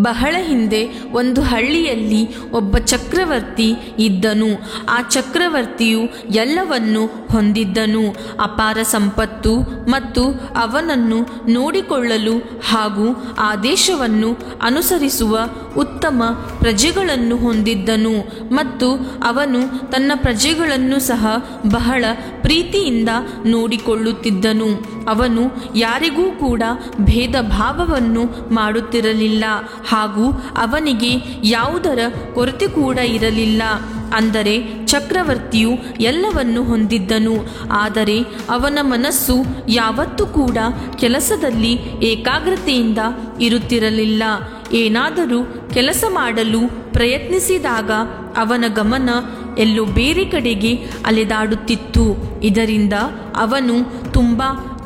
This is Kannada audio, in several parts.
ಬಹಳ ಹಿಂದೆ ಒಂದು ಹಳ್ಳಿಯಲ್ಲಿ ಒಬ್ಬ ಚಕ್ರವರ್ತಿ ಇದ್ದನು. ಆ ಚಕ್ರವರ್ತಿಯು ಎಲ್ಲವನ್ನೂ ಹೊಂದಿದ್ದನು. ಅಪಾರ ಸಂಪತ್ತು ಮತ್ತು ಅವನನ್ನು ನೋಡಿಕೊಳ್ಳಲು ಹಾಗೂ ಆ ದೇಶವನ್ನು ಅನುಸರಿಸುವ ಉತ್ತಮ ಪ್ರಜೆಗಳನ್ನು ಹೊಂದಿದ್ದನು. ಮತ್ತು ಅವನು ತನ್ನ ಪ್ರಜೆಗಳನ್ನು ಸಹ ಬಹಳ ಪ್ರೀತಿಯಿಂದ ನೋಡಿಕೊಳ್ಳುತ್ತಿದ್ದನು. ಅವನು ಯಾರಿಗೂ ಕೂಡ ಭೇದ ಭಾವವನ್ನು ಮಾಡುತ್ತಿರಲಿಲ್ಲ ಹಾಗೂ ಅವನಿಗೆ ಯಾವುದರ ಕೊರತೆ ಕೂಡ ಇರಲಿಲ್ಲ. ಅಂದರೆ ಚಕ್ರವರ್ತಿಯು ಎಲ್ಲವನ್ನು ಹೊಂದಿದ್ದನು. ಆದರೆ ಅವನ ಮನಸ್ಸು ಯಾವತ್ತೂ ಕೂಡ ಕೆಲಸದಲ್ಲಿ ಏಕಾಗ್ರತೆಯಿಂದ ಇರುತ್ತಿರಲಿಲ್ಲ. ಏನಾದರೂ ಕೆಲಸ ಮಾಡಲು ಪ್ರಯತ್ನಿಸಿದಾಗ ಅವನ ಗಮನ ಎಲ್ಲೋ ಬೇರೆ ಕಡೆಗೆ ಅಲೆದಾಡುತ್ತಿತ್ತು. ಇದರಿಂದ ಅವನು ತುಂಬ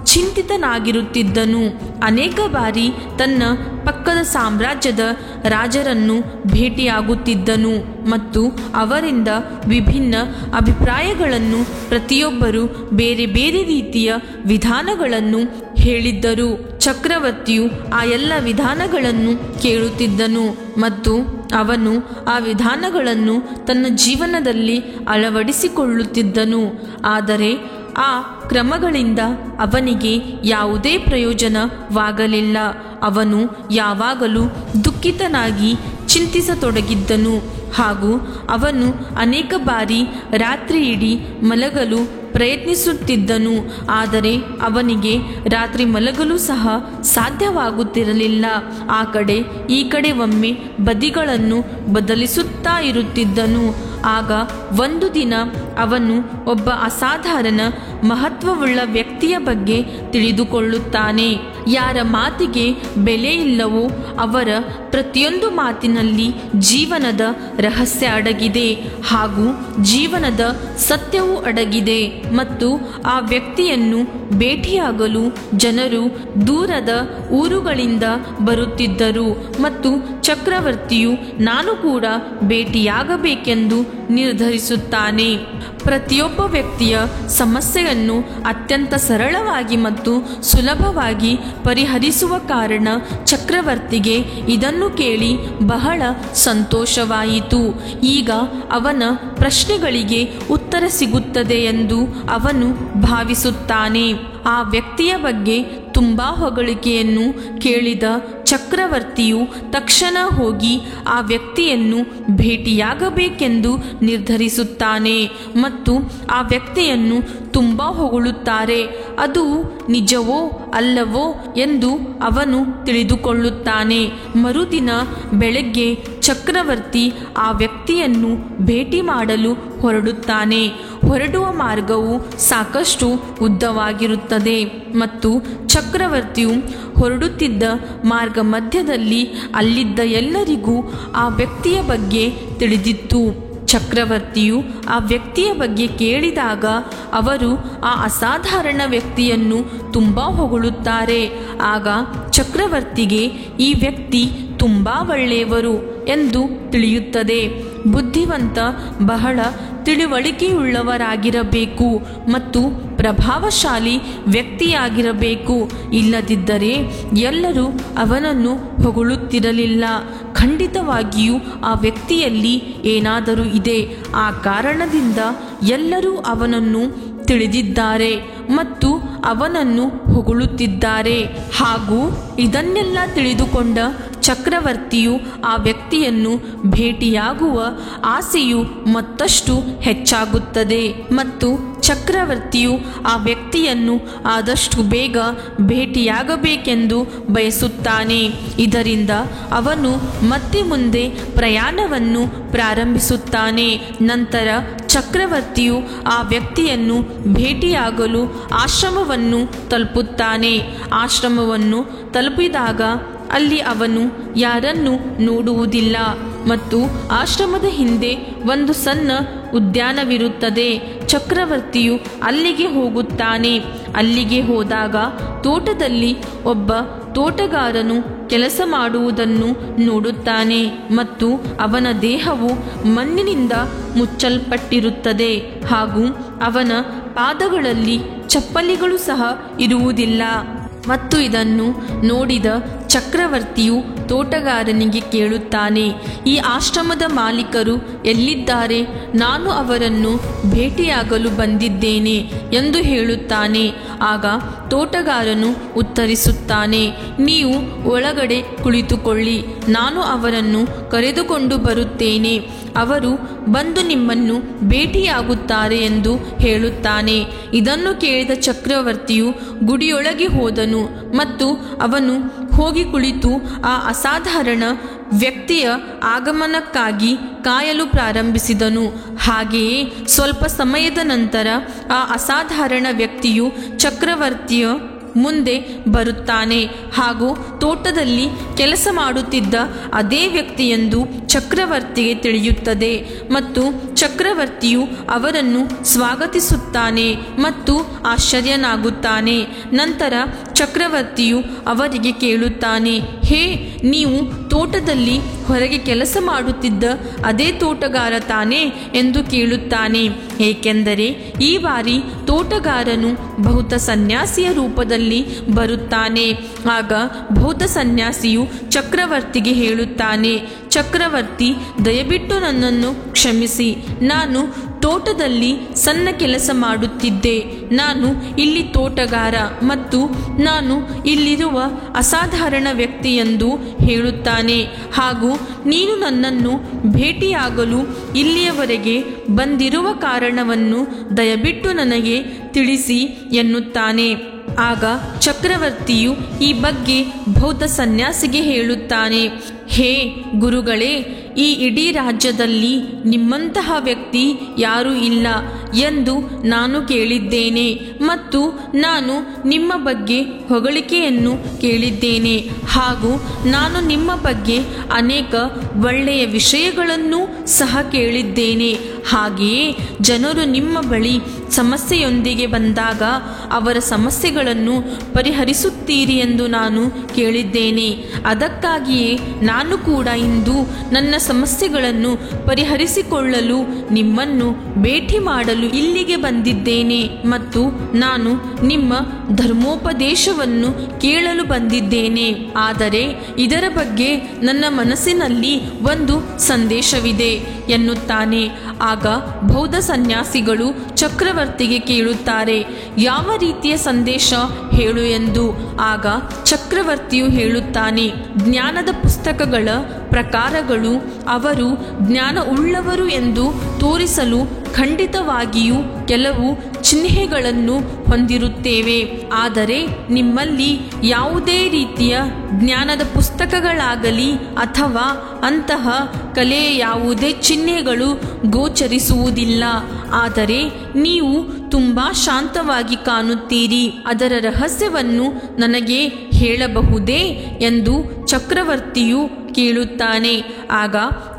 ಚಿಂತಿತನಾಗಿರುತ್ತಿದ್ದನು. ಅನೇಕ ಬಾರಿ ತನ್ನ ಪಕ್ಕದ ಸಾಮ್ರಾಜ್ಯದ ರಾಜರನ್ನು ಭೇಟಿಯಾಗುತ್ತಿದ್ದನು ಮತ್ತು ಅವರಿಂದ ವಿಭಿನ್ನ ಅಭಿಪ್ರಾಯಗಳನ್ನು, ಪ್ರತಿಯೊಬ್ಬರು ಬೇರೆ ಬೇರೆ ರೀತಿಯ ವಿಧಾನಗಳನ್ನು ಹೇಳಿದ್ದರು. ಚಕ್ರವರ್ತಿಯು ಆ ಎಲ್ಲ ವಿಧಾನಗಳನ್ನು ಕೇಳುತ್ತಿದ್ದನು ಮತ್ತು ಅವನು ಆ ವಿಧಾನಗಳನ್ನು ತನ್ನ ಜೀವನದಲ್ಲಿ ಅಳವಡಿಸಿಕೊಳ್ಳುತ್ತಿದ್ದನು. ಆದರೆ ಆ ಕ್ರಮಗಳಿಂದ ಅವನಿಗೆ ಯಾವುದೇ ಪ್ರಯೋಜನವಾಗಲಿಲ್ಲ. ಅವನು ಯಾವಾಗಲೂ ದುಃಖಿತನಾಗಿ ಚಿಂತಿಸತೊಡಗಿದ್ದನು ಹಾಗೂ ಅವನು ಅನೇಕ ಬಾರಿ ರಾತ್ರಿಯಿಡೀ ಮಲಗಲು ಪ್ರಯತ್ನಿಸುತ್ತಿದ್ದನು. ಆದರೆ ಅವನಿಗೆ ರಾತ್ರಿ ಮಲಗಲು ಸಹ ಸಾಧ್ಯವಾಗುತ್ತಿರಲಿಲ್ಲ. ಆ ಕಡೆ ಈ ಕಡೆ ಒಮ್ಮೆ ಬದಿಗಳನ್ನು ಬದಲಿಸುತ್ತಾ ಇರುತ್ತಿದ್ದನು. ಆಗ ಒಂದು ದಿನ ಅವನು ಒಬ್ಬ ಅಸಾಧಾರಣ ಮಹತ್ವವುಳ್ಳ ವ್ಯಕ್ತಿಯ ಬಗ್ಗೆ ತಿಳಿದುಕೊಳ್ಳುತ್ತಾನೆ. ಯಾರ ಮಾತಿಗೆ ಬೆಲೆ ಇಲ್ಲವೋ ಅವರ ಪ್ರತಿಯೊಂದು ಮಾತಿನಲ್ಲಿ ಜೀವನದ ರಹಸ್ಯ ಅಡಗಿದೆ ಹಾಗೂ ಜೀವನದ ಸತ್ಯವೂ ಅಡಗಿದೆ. ಮತ್ತು ಆ ವ್ಯಕ್ತಿಯನ್ನು ಭೇಟಿಯಾಗಲು ಜನರು ದೂರದ ಊರುಗಳಿಂದ ಬರುತ್ತಿದ್ದರು. ಮತ್ತು ಚಕ್ರವರ್ತಿಯು ನಾನು ಕೂಡ ಭೇಟಿಯಾಗಬೇಕೆಂದು ನಿರ್ಧರಿಸುತ್ತಾನೆ. ಪ್ರತಿಯೊಬ್ಬ ವ್ಯಕ್ತಿಯ ಸಮಸ್ಯೆಯನ್ನು ಅತ್ಯಂತ ಸರಳವಾಗಿ ಮತ್ತು ಸುಲಭವಾಗಿ ಪರಿಹರಿಸುವ ಕಾರಣ ಚಕ್ರವರ್ತಿಗೆ ಇದನ್ನು ಕೇಳಿ ಬಹಳ ಸಂತೋಷವಾಯಿತು. ಈಗ ಅವನ ಪ್ರಶ್ನೆಗಳಿಗೆ ಉತ್ತರ ಸಿಗುತ್ತದೆ ಎಂದು ಅವನು ಭಾವಿಸುತ್ತಾನೆ. ಆ ವ್ಯಕ್ತಿಯ ಬಗ್ಗೆ ತುಂಬಾ ಹೊಗಳಿಕೆಯನ್ನು ಕೇಳಿದ ಚಕ್ರವರ್ತಿಯು ತಕ್ಷಣ ಹೋಗಿ ಆ ವ್ಯಕ್ತಿಯನ್ನು ಭೇಟಿಯಾಗಬೇಕೆಂದು ನಿರ್ಧರಿಸುತ್ತಾನೆ ಮತ್ತು ಆ ವ್ಯಕ್ತಿಯನ್ನು ತುಂಬಾ ಹೊಗಳುತ್ತಾರೆ. ಅದು ನಿಜವೋ ಅಲ್ಲವೋ ಎಂದು ಅವನು ತಿಳಿದುಕೊಳ್ಳುತ್ತಾನೆ. ಮರುದಿನ ಬೆಳಗ್ಗೆ ಚಕ್ರವರ್ತಿ ಆ ವ್ಯಕ್ತಿಯನ್ನು ಭೇಟಿ ಮಾಡಲು ಹೊರಡುತ್ತಾನೆ. ಹೊರಡುವ ಮಾರ್ಗವು ಸಾಕಷ್ಟು ಉದ್ದವಾಗಿರುತ್ತದೆ ಮತ್ತು ಚಕ್ರವರ್ತಿಯು ಹೊರಡುತ್ತಿದ್ದ ಮಾರ್ಗ ಮಧ್ಯದಲ್ಲಿ ಅಲ್ಲಿದ್ದ ಎಲ್ಲರಿಗೂ ಆ ವ್ಯಕ್ತಿಯ ಬಗ್ಗೆ ತಿಳಿದಿತ್ತು. ಚಕ್ರವರ್ತಿಯು ಆ ವ್ಯಕ್ತಿಯ ಬಗ್ಗೆ ಕೇಳಿದಾಗ ಅವರು ಆ ಅಸಾಧಾರಣ ವ್ಯಕ್ತಿಯನ್ನು ತುಂಬ ಹೊಗಳುತ್ತಾರೆ. ಆಗ ಚಕ್ರವರ್ತಿಗೆ ಈ ವ್ಯಕ್ತಿ ತುಂಬ ಒಳ್ಳೆಯವರು ಎಂದು ತಿಳಿಯುತ್ತದೆ. ಬುದ್ಧಿವಂತ, ಬಹಳ ತಿಳಿವಳಿಕೆಯುಳ್ಳವರಾಗಿರಬೇಕು ಮತ್ತು ಪ್ರಭಾವಶಾಲಿ ವ್ಯಕ್ತಿಯಾಗಿರಬೇಕು. ಇಲ್ಲದಿದ್ದರೆ ಎಲ್ಲರೂ ಅವನನ್ನು ಹೊಗಳುತ್ತಿರಲಿಲ್ಲ. ಖಂಡಿತವಾಗಿಯೂ ಆ ವ್ಯಕ್ತಿಯಲ್ಲಿ ಏನಾದರೂ ಇದೆ. ಆ ಕಾರಣದಿಂದ ಎಲ್ಲರೂ ಅವನನ್ನು ತಿಳಿದಿದ್ದಾರೆ ಮತ್ತು ಅವನನ್ನು ಹೊಗಳುತ್ತಿದ್ದಾರೆ. ಹಾಗೂ ಇದನ್ನೆಲ್ಲ ತಿಳಿದುಕೊಂಡ ಚಕ್ರವರ್ತಿಯು ಆ ವ್ಯಕ್ತಿಯನ್ನು ಭೇಟಿಯಾಗುವ ಆಸೆಯು ಮತ್ತಷ್ಟು ಹೆಚ್ಚಾಗುತ್ತದೆ ಮತ್ತು ಚಕ್ರವರ್ತಿಯು ಆ ವ್ಯಕ್ತಿಯನ್ನು ಆದಷ್ಟು ಬೇಗ ಭೇಟಿಯಾಗಬೇಕೆಂದು ಬಯಸುತ್ತಾನೆ. ಇದರಿಂದ ಅವನು ಮತ್ತೆ ಮುಂದೆ ಪ್ರಯಾಣವನ್ನು ಪ್ರಾರಂಭಿಸುತ್ತಾನೆ. ನಂತರ ಚಕ್ರವರ್ತಿಯು ಆ ವ್ಯಕ್ತಿಯನ್ನು ಭೇಟಿಯಾಗಲು ಆಶ್ರಮವನ್ನು ತಲುಪುತ್ತಾನೆ. ಆಶ್ರಮವನ್ನು ತಲುಪಿದಾಗ ಅಲ್ಲಿ ಅವನು ಯಾರನ್ನು ನೋಡುವುದಿಲ್ಲ ಮತ್ತು ಆಶ್ರಮದ ಹಿಂದೆ ಒಂದು ಸಣ್ಣ ಉದ್ಯಾನವಿರುತ್ತದೆ. ಚಕ್ರವರ್ತಿಯು ಅಲ್ಲಿಗೆ ಹೋಗುತ್ತಾನೆ. ಅಲ್ಲಿಗೆ ಹೋದಾಗ ತೋಟದಲ್ಲಿ ಒಬ್ಬ ತೋಟಗಾರನು ಕೆಲಸ ಮಾಡುವುದನ್ನು ನೋಡುತ್ತಾನೆ ಮತ್ತು ಅವನ ದೇಹವು ಮಣ್ಣಿನಿಂದ ಮುಚ್ಚಲ್ಪಟ್ಟಿರುತ್ತದೆ ಹಾಗೂ ಅವನ ಪಾದಗಳಲ್ಲಿ ಚಪ್ಪಲಿಗಳು ಸಹ ಇರುವುದಿಲ್ಲ. ಮತ್ತು ಇದನ್ನು ನೋಡಿದ ಚಕ್ರವರ್ತಿಯು ತೋಟಗಾರನಿಗೆ ಕೇಳುತ್ತಾನೆ, ಈ ಆಶ್ರಮದ ಮಾಲೀಕರು ಎಲ್ಲಿದ್ದಾರೆ? ನಾನು ಅವರನ್ನು ಭೇಟಿಯಾಗಲು ಬಂದಿದ್ದೇನೆ ಎಂದು ಹೇಳುತ್ತಾನೆ. ಆಗ ತೋಟಗಾರನು ಉತ್ತರಿಸುತ್ತಾನೆ, ನೀವು ಒಳಗಡೆ ಕುಳಿತುಕೊಳ್ಳಿ, ನಾನು ಅವರನ್ನು ಕರೆದುಕೊಂಡು ಬರುತ್ತೇನೆ, ಅವರು ಬಂದು ನಿಮ್ಮನ್ನು ಭೇಟಿಯಾಗುತ್ತಾರೆ ಎಂದು ಹೇಳುತ್ತಾನೆ. ಇದನ್ನು ಕೇಳಿದ ಚಕ್ರವರ್ತಿಯು ಗುಡಿಯೊಳಗೆ ಹೋದನು ಮತ್ತು ಅವನು ಹೋಗಿ ಕುಳಿತು ಆ ಅಸಾಧಾರಣ ವ್ಯಕ್ತಿಯ ಆಗಮನಕ್ಕಾಗಿ ಕಾಯಲು ಪ್ರಾರಂಭಿಸಿದನು. ಹಾಗೆಯೇ ಸ್ವಲ್ಪ ಸಮಯದ ನಂತರ ಆ ಅಸಾಧಾರಣ ವ್ಯಕ್ತಿಯು ಚಕ್ರವರ್ತಿಯ ಮುಂದೆ ಬರುತ್ತಾನೆ ಹಾಗೂ ತೋಟದಲ್ಲಿ ಕೆಲಸ ಮಾಡುತ್ತಿದ್ದ ಅದೇ ವ್ಯಕ್ತಿಯೆಂದು ಚಕ್ರವರ್ತಿಗೆ ತಿಳಿಯುತ್ತದೆ ಮತ್ತು ಚಕ್ರವರ್ತಿಯು ಅವರನ್ನು ಸ್ವಾಗತಿಸುತ್ತಾನೆ ಮತ್ತು ಆಶ್ಚರ್ಯನಾಗುತ್ತಾನೆ. ನಂತರ ಚಕ್ರವರ್ತಿಯು ಅವರಿಗೆ ಕೇಳುತ್ತಾನೆ, ಹೇ, ನೀವು ತೋಟದಲ್ಲಿ ಹೊರಗೆ ಕೆಲಸ ಮಾಡುತ್ತಿದ್ದ ಅದೇ ತೋಟಗಾರ ತಾನೇ ಎಂದು ಕೇಳುತ್ತಾನೆ. ಏಕೆಂದರೆ ಈ ಬಾರಿ ತೋಟಗಾರನು ಬೌದ್ಧ ಸನ್ಯಾಸಿಯ ರೂಪದಲ್ಲಿ ಬರುತ್ತಾನೆ. ಆಗ ಬೌದ್ಧ ಸನ್ಯಾಸಿಯು ಚಕ್ರವರ್ತಿಗೆ ಹೇಳುತ್ತಾನೆ, ಚಕ್ರವರ್ತಿ, ದಯವಿಟ್ಟು ನನ್ನನ್ನು ಕ್ಷಮಿಸಿ, ನಾನು ತೋಟದಲ್ಲಿ ಸಣ್ಣ ಕೆಲಸ ಮಾಡುತ್ತಿದ್ದೆ. ನಾನು ಇಲ್ಲಿ ತೋಟಗಾರ ಮತ್ತು ನಾನು ಇಲ್ಲಿರುವ ಅಸಾಧಾರಣ ವ್ಯಕ್ತಿ ಎಂದು ಹೇಳುತ್ತಾನೆ. ಹಾಗೂ ನೀನು ನನ್ನನ್ನು ಭೇಟಿಯಾಗಲು ಇಲ್ಲಿಯವರೆಗೆ ಬಂದಿರುವ ಕಾರಣವನ್ನು ದಯವಿಟ್ಟು ನನಗೆ ತಿಳಿಸಿ ಎನ್ನುತ್ತಾನೆ. ಆಗ ಚಕ್ರವರ್ತಿಯು ಈ ಬಗ್ಗೆ ಬೌದ್ಧ ಸನ್ಯಾಸಿಗೆ ಹೇಳುತ್ತಾನೆ, ಹೇ ಗುರುಗಳೇ, ಈ ಇಡೀ ರಾಜ್ಯದಲ್ಲಿ ನಿಮ್ಮಂತಹ ವ್ಯಕ್ತಿ ಯಾರೂ ಇಲ್ಲ ಎಂದು ನಾನು ಕೇಳಿದ್ದೇನೆ ಮತ್ತು ನಾನು ನಿಮ್ಮ ಬಗ್ಗೆ ಹೊಗಳಿಕೆಯನ್ನು ಕೇಳಿದ್ದೇನೆ ಹಾಗೂ ನಾನು ನಿಮ್ಮ ಬಗ್ಗೆ ಅನೇಕ ಒಳ್ಳೆಯ ವಿಷಯಗಳನ್ನು ಸಹ ಕೇಳಿದ್ದೇನೆ. ಹಾಗೆಯೇ ಜನರು ನಿಮ್ಮ ಬಳಿ ಸಮಸ್ಯೆಯೊಂದಿಗೆ ಬಂದಾಗ ಅವರ ಸಮಸ್ಯೆಗಳನ್ನು ಪರಿಹರಿಸುತ್ತೀರಿ ಎಂದು ನಾನು ಕೇಳಿದ್ದೇನೆ. ಅದಕ್ಕಾಗಿಯೇ ನಾನು ಕೂಡ ಇಂದು ನನ್ನ ಸಮಸ್ಯೆಗಳನ್ನು ಪರಿಹರಿಸಿಕೊಳ್ಳಲು ನಿಮ್ಮನ್ನು ಭೇಟಿ ಮಾಡಲು ಇಲ್ಲಿಗೆ ಬಂದಿದ್ದೇನೆ ಮತ್ತು ನಾನು ನಿಮ್ಮ ಧರ್ಮೋಪದೇಶವನ್ನು ಕೇಳಲು ಬಂದಿದ್ದೇನೆ. ಆದರೆ ಇದರ ಬಗ್ಗೆ ನನ್ನ ಮನಸ್ಸಿನಲ್ಲಿ ಒಂದು ಸಂದೇಶವಿದೆ ಎನ್ನುತ್ತಾನೆ. ಆಗ ಬೌದ್ಧ ಸನ್ಯಾಸಿಗಳು ಚಕ್ರವರ್ತಿಗೆ ಕೇಳುತ್ತಾರೆ, ಯಾವ ರೀತಿಯ ಸಂದೇಶ ಹೇಳು ಎಂದು. ಆಗ ಚಕ್ರವರ್ತಿಯು ಹೇಳುತ್ತಾನೆ, ಜ್ಞಾನದ ಪುಸ್ತಕಗಳ ಪ್ರಕಾರಗಳು ಅವರು ಜ್ಞಾನ ಉಳ್ಳವರು ಎಂದು ತೋರಿಸಲು ಖಂಡಿತವಾಗಿಯೂ ಕೆಲವು ಚಿಹ್ನೆಗಳನ್ನು ಹೊಂದಿರುತ್ತೇವೆ. ಆದರೆ ನಿಮ್ಮಲ್ಲಿ ಯಾವುದೇ ರೀತಿಯ ಜ್ಞಾನದ ಪುಸ್ತಕಗಳಾಗಲಿ ಅಥವಾ ಅಂತಹ ಕಲೆಯ ಯಾವುದೇ ಚಿಹ್ನೆಗಳು ಗೋಚರಿಸುವುದಿಲ್ಲ. ಆದರೆ ನೀವು ತುಂಬ ಶಾಂತವಾಗಿ ಕಾಣುತ್ತೀರಿ. ಅದರ ರಹಸ್ಯವನ್ನು ನನಗೆ ಹೇಳಬಹುದೇ ಎಂದು ಚಕ್ರವರ್ತಿಯು ಕೇಳುತ್ತಾನೆ. ಆಗ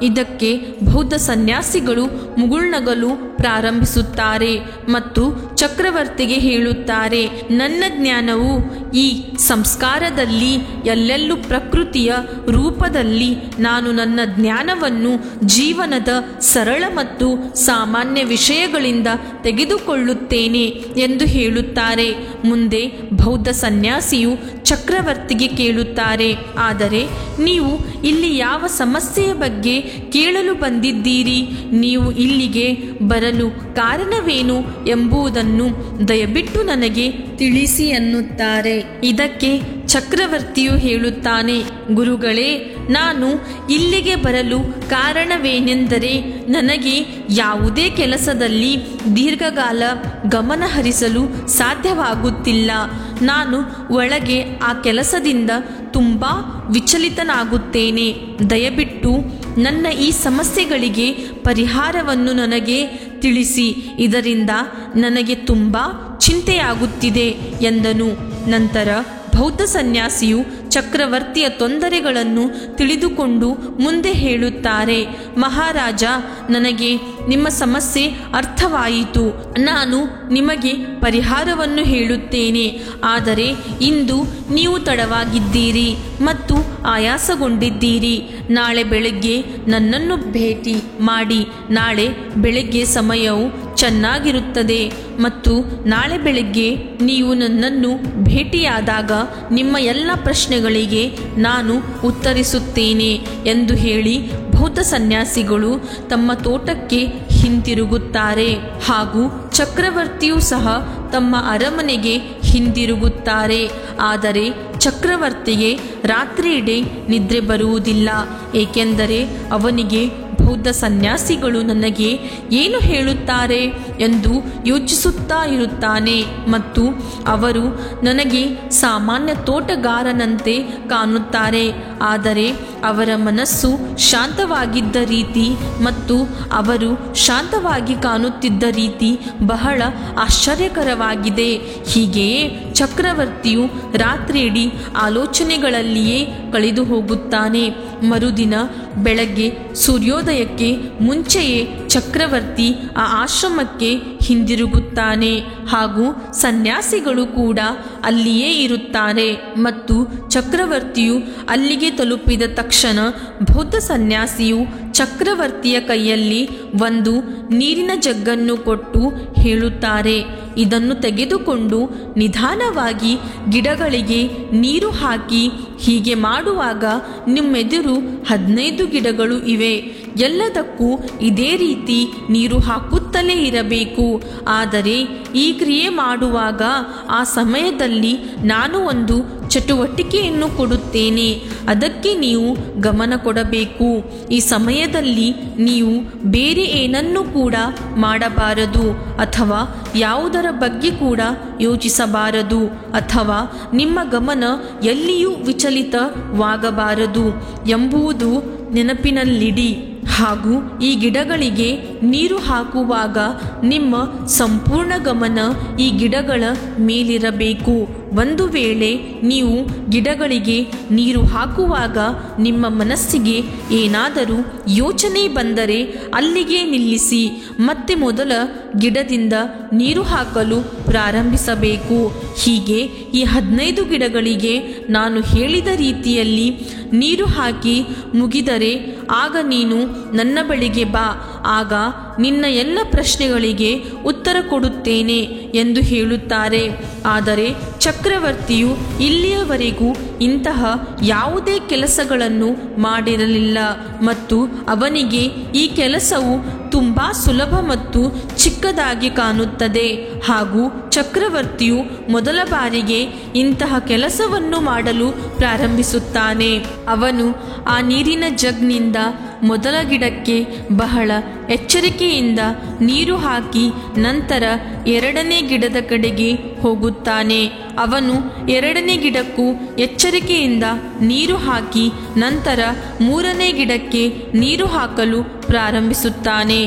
ಇದಕ್ಕೆ ಬೌದ್ಧ ಸನ್ಯಾಸಿಗಳು ಮುಗುಳ್ನಗಲು ಪ್ರಾರಂಭಿಸುತ್ತಾರೆ ಮತ್ತು ಚಕ್ರವರ್ತಿಗೆ ಹೇಳುತ್ತಾರೆ, ನನ್ನ ಜ್ಞಾನವು ಈ ಸಂಸ್ಕಾರದಲ್ಲಿ ಎಲ್ಲೆಲ್ಲೂ ಪ್ರಕೃತಿಯ ರೂಪದಲ್ಲಿ ನಾನು ನನ್ನ ಜ್ಞಾನವನ್ನು ಜೀವನದ ಸರಳ ಮತ್ತು ಸಾಮಾನ್ಯ ವಿಷಯಗಳಿಂದ ತೆಗೆದುಕೊಳ್ಳುತ್ತೇನೆ ಎಂದು ಹೇಳುತ್ತಾರೆ. ಮುಂದೆ ಬೌದ್ಧ ಸನ್ಯಾಸಿಯು ಚಕ್ರವರ್ತಿಗೆ ಕೇಳುತ್ತಾರೆ, ಆದರೆ ನೀವು ಇಲ್ಲಿ ಯಾವ ಸಮಸ್ಯೆಯ ಬಗ್ಗೆ ಕೇಳಲು ಬಂದಿದ್ದೀರಿ? ನೀವು ಇಲ್ಲಿಗೆ ಬರಲು ಕಾರಣವೇನು ಎಂಬುದನ್ನು ದಯವಿಟ್ಟು ನನಗೆ ತಿಳಿಸಿ ಎನ್ನುತ್ತಾರೆ. ಇದಕ್ಕೆ ಚಕ್ರವರ್ತಿಯು ಹೇಳುತ್ತಾನೆ, ಗುರುಗಳೇ, ನಾನು ಇಲ್ಲಿಗೆ ಬರಲು ಕಾರಣವೇನೆಂದರೆ ನನಗೆ ಯಾವುದೇ ಕೆಲಸದಲ್ಲಿ ದೀರ್ಘಕಾಲ ಗಮನ ಹರಿಸಲು ಸಾಧ್ಯವಾಗುತ್ತಿಲ್ಲ. ನಾನು ಒಳಗೆ ಆ ಕೆಲಸದಿಂದ ತುಂಬ ವಿಚಲಿತನಾಗುತ್ತೇನೆ. ದಯವಿಟ್ಟು ನನ್ನ ಈ ಸಮಸ್ಯೆಗಳಿಗೆ ಪರಿಹಾರವನ್ನು ನನಗೆ ತಿಳಿಸಿ, ಇದರಿಂದ ನನಗೆ ತುಂಬ ಚಿಂತೆಯಾಗುತ್ತಿದೆ ಎಂದನು. ನಂತರ ಬೌದ್ಧ ಸನ್ಯಾಸಿಯು ಚಕ್ರವರ್ತಿಯ ತೊಂದರೆಗಳನ್ನು ತಿಳಿದುಕೊಂಡು ಮುಂದೆ ಹೇಳುತ್ತಾರೆ, ಮಹಾರಾಜ, ನನಗೆ ನಿಮ್ಮ ಸಮಸ್ಯೆ ಅರ್ಥವಾಯಿತು. ನಾನು ನಿಮಗೆ ಪರಿಹಾರವನ್ನು ಹೇಳುತ್ತೇನೆ. ಆದರೆ ಇಂದು ನೀವು ತಡವಾಗಿದ್ದೀರಿ ಮತ್ತು ಆಯಾಸಗೊಂಡಿದ್ದೀರಿ. ನಾಳೆ ಬೆಳಗ್ಗೆ ನನ್ನನ್ನು ಭೇಟಿ ಮಾಡಿ. ನಾಳೆ ಬೆಳಗ್ಗೆ ಸಮಯವು ಚೆನ್ನಾಗಿರುತ್ತದೆ ಮತ್ತು ನಾಳೆ ಬೆಳಗ್ಗೆ ನೀವು ನನ್ನನ್ನು ಭೇಟಿಯಾದಾಗ ನಿಮ್ಮ ಎಲ್ಲ ಪ್ರಶ್ನೆಗಳಿಗೆ ನಾನು ಉತ್ತರಿಸುತ್ತೇನೆ ಎಂದು ಹೇಳಿ ಬೌದ್ಧ ಸನ್ಯಾಸಿಗಳು ತಮ್ಮ ತೋಟಕ್ಕೆ ಹಿಂತಿರುಗುತ್ತಾರೆ ಹಾಗೂ ಚಕ್ರವರ್ತಿಯೂ ಸಹ ತಮ್ಮ ಅರಮನೆಗೆ ಹಿಂದಿರುಗುತ್ತಾರೆ. ಆದರೆ ಚಕ್ರವರ್ತಿಗೆ ರಾತ್ರಿಯಿಡೀ ನಿದ್ರೆ ಬರುವುದಿಲ್ಲ, ಏಕೆಂದರೆ ಅವನಿಗೆ ಬೌದ್ಧ ಸನ್ಯಾಸಿಗಳು ನನಗೆ ಏನು ಹೇಳುತ್ತಾರೆ ಎಂದು ಯೋಚಿಸುತ್ತಾ ಇರುತ್ತಾನೆ ಮತ್ತು ಅವರು ನನಗೆ ಸಾಮಾನ್ಯ ತೋಟಗಾರನಂತೆ ಕಾಣುತ್ತಾರೆ. ಆದರೆ ಅವರ ಮನಸ್ಸು ಶಾಂತವಾಗಿದ್ದ ರೀತಿ ಮತ್ತು ಅವರು ಶಾಂತವಾಗಿ ಕಾಣುತ್ತಿದ್ದ ರೀತಿ ಬಹಳ ಆಶ್ಚರ್ಯಕರವಾಗಿದೆ. ಹೀಗೆಯೇ ಚಕ್ರವರ್ತಿಯು ರಾತ್ರಿಯಿಡೀ ಆಲೋಚನೆಗಳಲ್ಲಿಯೇ ಕಳೆದು ಹೋಗುತ್ತಾನೆ. ಮರುದಿನ ಬೆಳಗ್ಗೆ ಸೂರ್ಯೋದಯಕ್ಕೆ ಮುಂಚೆಯೇ ಚಕ್ರವರ್ತಿ ಆ ಆಶ್ರಮಕ್ಕೆ ಹಿಂದಿರುಗುತ್ತಾನೆ ಹಾಗೂ ಸನ್ಯಾಸಿಗಳು ಕೂಡ ಅಲ್ಲಿಯೇ ಇರುತ್ತಾರೆ. ಮತ್ತು ಚಕ್ರವರ್ತಿಯು ಅಲ್ಲಿಗೆ ತಲುಪಿದ ತಕ್ಷಣ ಬೌದ್ಧ ಸನ್ಯಾಸಿಯು ಚಕ್ರವರ್ತಿಯ ಕೈಯಲ್ಲಿ ಒಂದು ನೀರಿನ ಜಗ್ಗನ್ನು ಕೊಟ್ಟು ಹೇಳುತ್ತಾರೆ, ಇದನ್ನು ತೆಗೆದುಕೊಂಡು ನಿಧಾನವಾಗಿ ಗಿಡಗಳಿಗೆ ನೀರು ಹಾಕಿ. ಹೀಗೆ ಮಾಡುವಾಗ ನಿಮ್ಮೆದುರು 15 ಗಿಡಗಳು ಇವೆ. ಎಲ್ಲದಕ್ಕೂ ಇದೇ ರೀತಿ ನೀರು ಹಾಕುತ್ತಲೇ ಇರಬೇಕು. ಆದರೆ ಈ ಕ್ರಿಯೆ ಮಾಡುವಾಗ ಆ ಸಮಯದಲ್ಲಿ ನಾನು ಒಂದು ಚಟುವಟಿಕೆಯನ್ನು ಕೊಡುತ್ತೇನೆ, ಅದಕ್ಕೆ ನೀವು ಗಮನ ಕೊಡಬೇಕು. ಈ ಸಮಯದಲ್ಲಿ ನೀವು ಬೇರೆ ಏನನ್ನೂ ಕೂಡ ಮಾಡಬಾರದು ಅಥವಾ ಯಾವುದರ ಬಗ್ಗೆ ಕೂಡ ಯೋಚಿಸಬಾರದು ಅಥವಾ ನಿಮ್ಮ ಗಮನ ಎಲ್ಲಿಯೂ ವಿಚಲಿತವಾಗಬಾರದು ಎಂಬುದು ನೆನಪಿನಲ್ಲಿಡಿ. ಹಾಗೂ ಈ ಗಿಡಗಳಿಗೆ ನೀರು ಹಾಕುವಾಗ ನಿಮ್ಮ ಸಂಪೂರ್ಣ ಗಮನ ಈ ಗಿಡಗಳ ಮೇಲಿರಬೇಕು. ಒಂದು ವೇಳೆ ನೀವು ಗಿಡಗಳಿಗೆ ನೀರು ಹಾಕುವಾಗ ನಿಮ್ಮ ಮನಸ್ಸಿಗೆ ಏನಾದರೂ ಯೋಚನೆ ಬಂದರೆ ಅಲ್ಲಿಗೆ ನಿಲ್ಲಿಸಿ ಮತ್ತೆ ಮೊದಲ ಗಿಡದಿಂದ ನೀರು ಹಾಕಲು ಪ್ರಾರಂಭಿಸಬೇಕು. ಹೀಗೆ ಈ 15 ಗಿಡಗಳಿಗೆ ನಾನು ಹೇಳಿದ ರೀತಿಯಲ್ಲಿ ನೀರು ಹಾಕಿ ಮುಗಿದರೆ ಆಗ ನೀನು ನನ್ನ ಬಳಿಗೆ ಬಾ, ಆಗ ನಿನ್ನ ಎಲ್ಲ ಪ್ರಶ್ನೆಗಳಿಗೆ ಉತ್ತರ ಕೊಡುತ್ತೇನೆ ಎಂದು ಹೇಳುತ್ತಾರೆ. ಆದರೆ ಚಕ್ರವರ್ತಿಯು ಇಲ್ಲಿಯವರೆಗೂ ಇಂತಹ ಯಾವುದೇ ಕೆಲಸಗಳನ್ನು ಮಾಡಿರಲಿಲ್ಲ ಮತ್ತು ಅವನಿಗೆ ಈ ಕೆಲಸವು ತುಂಬ ಸುಲಭ ಮತ್ತು ಚಿಕ್ಕದಾಗಿ ಕಾಣುತ್ತದೆ. ಹಾಗೂ ಚಕ್ರವರ್ತಿಯು ಮೊದಲ ಬಾರಿಗೆ ಇಂತಹ ಕೆಲಸವನ್ನು ಮಾಡಲು ಪ್ರಾರಂಭಿಸುತ್ತಾನೆ. ಅವನು ಆ ನೀರಿನ ಜಗ್ನಿಂದ ಮೊದಲ ಗಿಡಕ್ಕೆ ಬಹಳ ಎಚ್ಚರಿಕೆಯಿಂದ ನೀರು ಹಾಕಿ ನಂತರ ಎರಡನೇ ಗಿಡದ ಕಡೆಗೆ ಹೋಗುತ್ತಾನೆ. ಅವನು ಎರಡನೇ ಗಿಡಕ್ಕೂ ಎಚ್ಚರಿಕೆಯಿಂದ ನೀರು ಹಾಕಿ ನಂತರ ಮೂರನೇ ಗಿಡಕ್ಕೆ ನೀರು ಹಾಕಲು ಪ್ರಾರಂಭಿಸುತ್ತಾನೆ.